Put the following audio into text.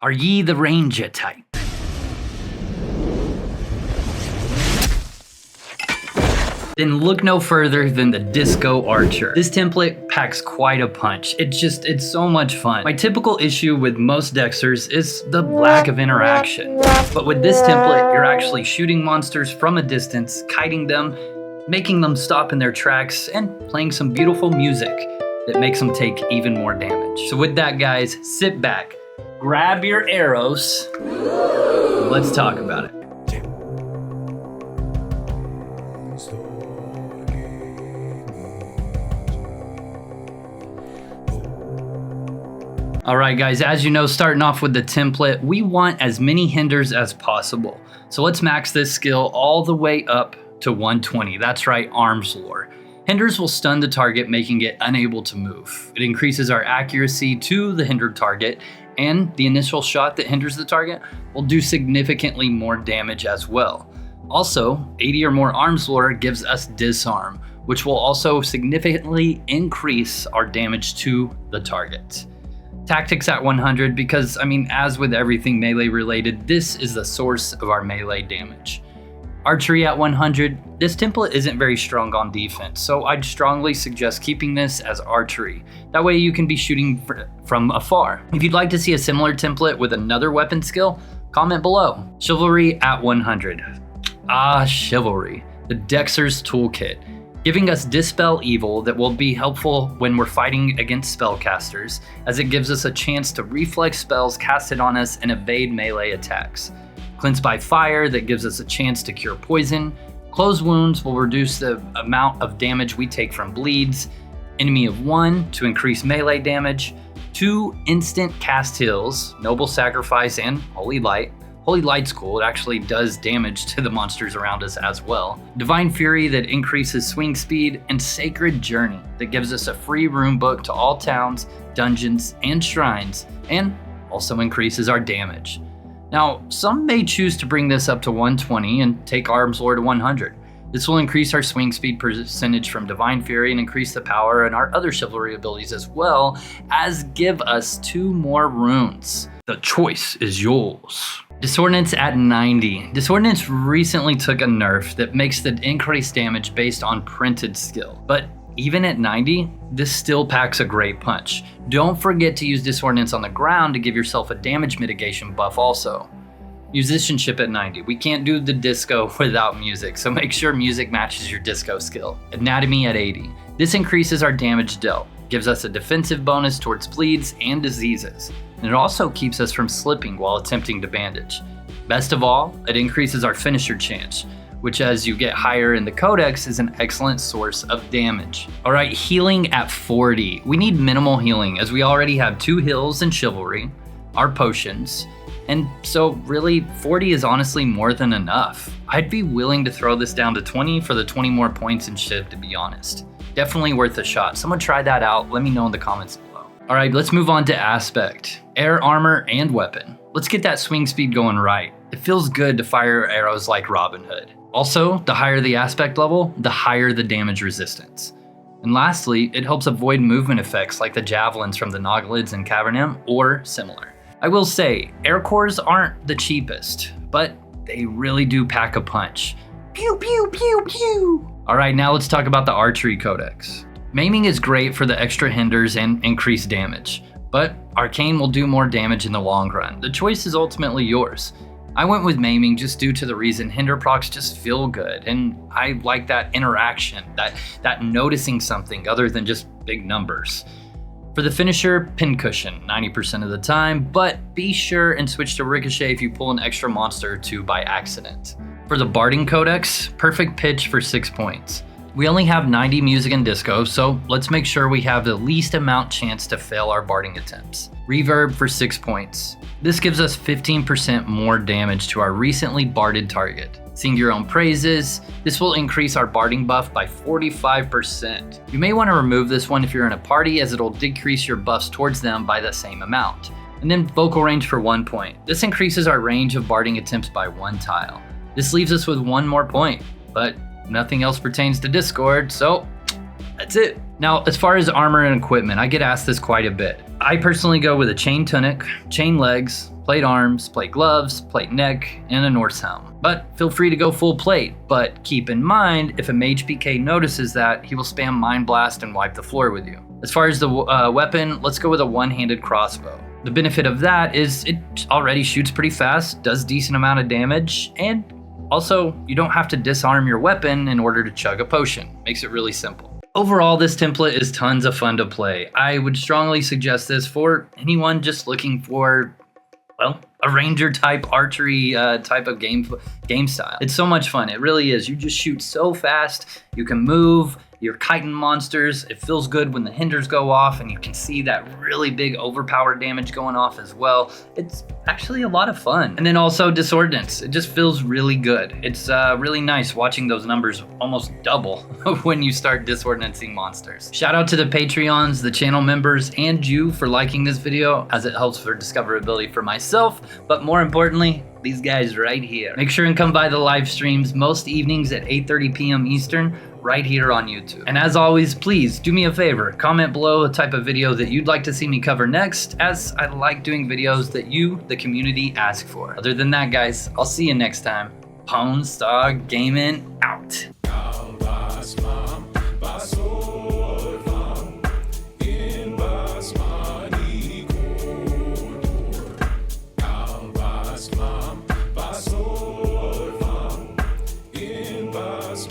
Are ye the Ranger type? Then look no further than the Disco Archer. This template packs quite a punch. It's so much fun. My typical issue with most Dexters is the lack of interaction. But with this template, you're actually shooting monsters from a distance, kiting them, making them stop in their tracks, and playing some beautiful music that makes them take even more damage. So with that, guys, sit back, grab your arrows, and let's talk about it. All right, guys, as you know, starting off with the template, we want as many hinders as possible. So let's max this skill all the way up to 120. That's right, Arms Lore. Hinders will stun the target, making it unable to move. It increases our accuracy to the hindered target, and the initial shot that hinders the target will do significantly more damage as well. Also, 80 or more Arms Lore gives us Disarm, which will also significantly increase our damage to the target. Tactics at 100 because, as with everything melee related, this is the source of our melee damage. Archery at 100, this template isn't very strong on defense, so I'd strongly suggest keeping this as archery. That way you can be shooting from afar. If you'd like to see a similar template with another weapon skill, comment below. Chivalry at 100. Chivalry, the Dexter's Toolkit, giving us Dispel Evil that will be helpful when we're fighting against spellcasters, as it gives us a chance to reflex spells casted on us and evade melee attacks. Cleanse by Fire that gives us a chance to cure poison. Close Wounds will reduce the amount of damage we take from bleeds. Enemy of 1 to increase melee damage. 2 instant cast heals, Noble Sacrifice and Holy Light. Holy Light's cool, it actually does damage to the monsters around us as well. Divine Fury that increases swing speed, and Sacred Journey that gives us a free rune book to all towns, dungeons, and shrines, and also increases our damage. Now, some may choose to bring this up to 120 and take Arms Lore to 100. This will increase our swing speed percentage from Divine Fury and increase the power and our other chivalry abilities as well as give us 2 more runes. The choice is yours. Disordnance at 90. Disordnance recently took a nerf that makes the increased damage based on printed skill, but even at 90, this still packs a great punch. Don't forget to use Disordnance on the ground to give yourself a damage mitigation buff also. Musicianship at 90. We can't do the disco without music, so make sure music matches your disco skill. Anatomy at 80. This increases our damage dealt, gives us a defensive bonus towards bleeds and diseases, and it also keeps us from slipping while attempting to bandage. Best of all, it increases our finisher chance, which as you get higher in the codex is an excellent source of damage. All right, healing at 40. We need minimal healing as we already have 2 heals in chivalry, our potions, and so really 40 is honestly more than enough. I'd be willing to throw this down to 20 for the 20 more points in Shiv, to be honest. Definitely worth a shot. Someone try that out, let me know in the comments below. All right, let's move on to aspect. Air armor and weapon. Let's get that swing speed going right. It feels good to fire arrows like Robin Hood. Also, the higher the aspect level, the higher the damage resistance. And lastly, it helps avoid movement effects like the javelins from the Nogalids and Cavernem or similar. I will say, air cores aren't the cheapest, but they really do pack a punch. Pew, pew, pew, pew. All right, now let's talk about the archery codex. Maiming is great for the extra hinders and increased damage, but Arcane will do more damage in the long run. The choice is ultimately yours. I went with Maiming just due to the reason hinder procs just feel good, and I like that interaction, that noticing something other than just big numbers. For the finisher, Pincushion 90% of the time, but be sure and switch to Ricochet if you pull an extra monster or 2 by accident. For the Barding Codex, Perfect Pitch for 6 points. We only have 90 music and disco, so let's make sure we have the least amount chance to fail our barding attempts. Reverb for 6 points. This gives us 15% more damage to our recently barded target. Sing Your Own Praises. This will increase our barding buff by 45%. You may want to remove this one if you're in a party, as it'll decrease your buffs towards them by the same amount. And then Vocal Range for 1 point. This increases our range of barding attempts by 1 tile. This leaves us with 1 more point, but nothing else pertains to Discord, so that's it. Now, as far as armor and equipment, I get asked this quite a bit. I personally go with a chain tunic, chain legs, plate arms, plate gloves, plate neck, and a Norse helm. But feel free to go full plate, but keep in mind, if a Mage PK notices that, he will spam Mind Blast and wipe the floor with you. As far as the weapon, let's go with a one-handed crossbow. The benefit of that is it already shoots pretty fast, does decent amount of damage, and also you don't have to disarm your weapon in order to chug a potion. Makes it really simple. Overall, this template is tons of fun to play. I would strongly suggest this for anyone just looking for, well, a ranger type archery type of game style. It's so much fun. It really is. You just shoot so fast. You can move. You're kiting monsters. It feels good when the hinders go off and you can see that really big overpowered damage going off as well. It's actually a lot of fun. And then also Disordnance. It just feels really good. It's really nice watching those numbers almost double when you start disordnancing monsters. Shout out to the Patreons, the channel members, and you for liking this video, as it helps for discoverability for myself, but more importantly, these guys right here. Make sure and come by the live streams most evenings at 8:30 p.m. Eastern, right here on YouTube. And as always, please do me a favor, comment below a type of video that you'd like to see me cover next, as I like doing videos that you, the community, ask for. Other than that, guys, I'll see you next time. Pawn Star Gaming out.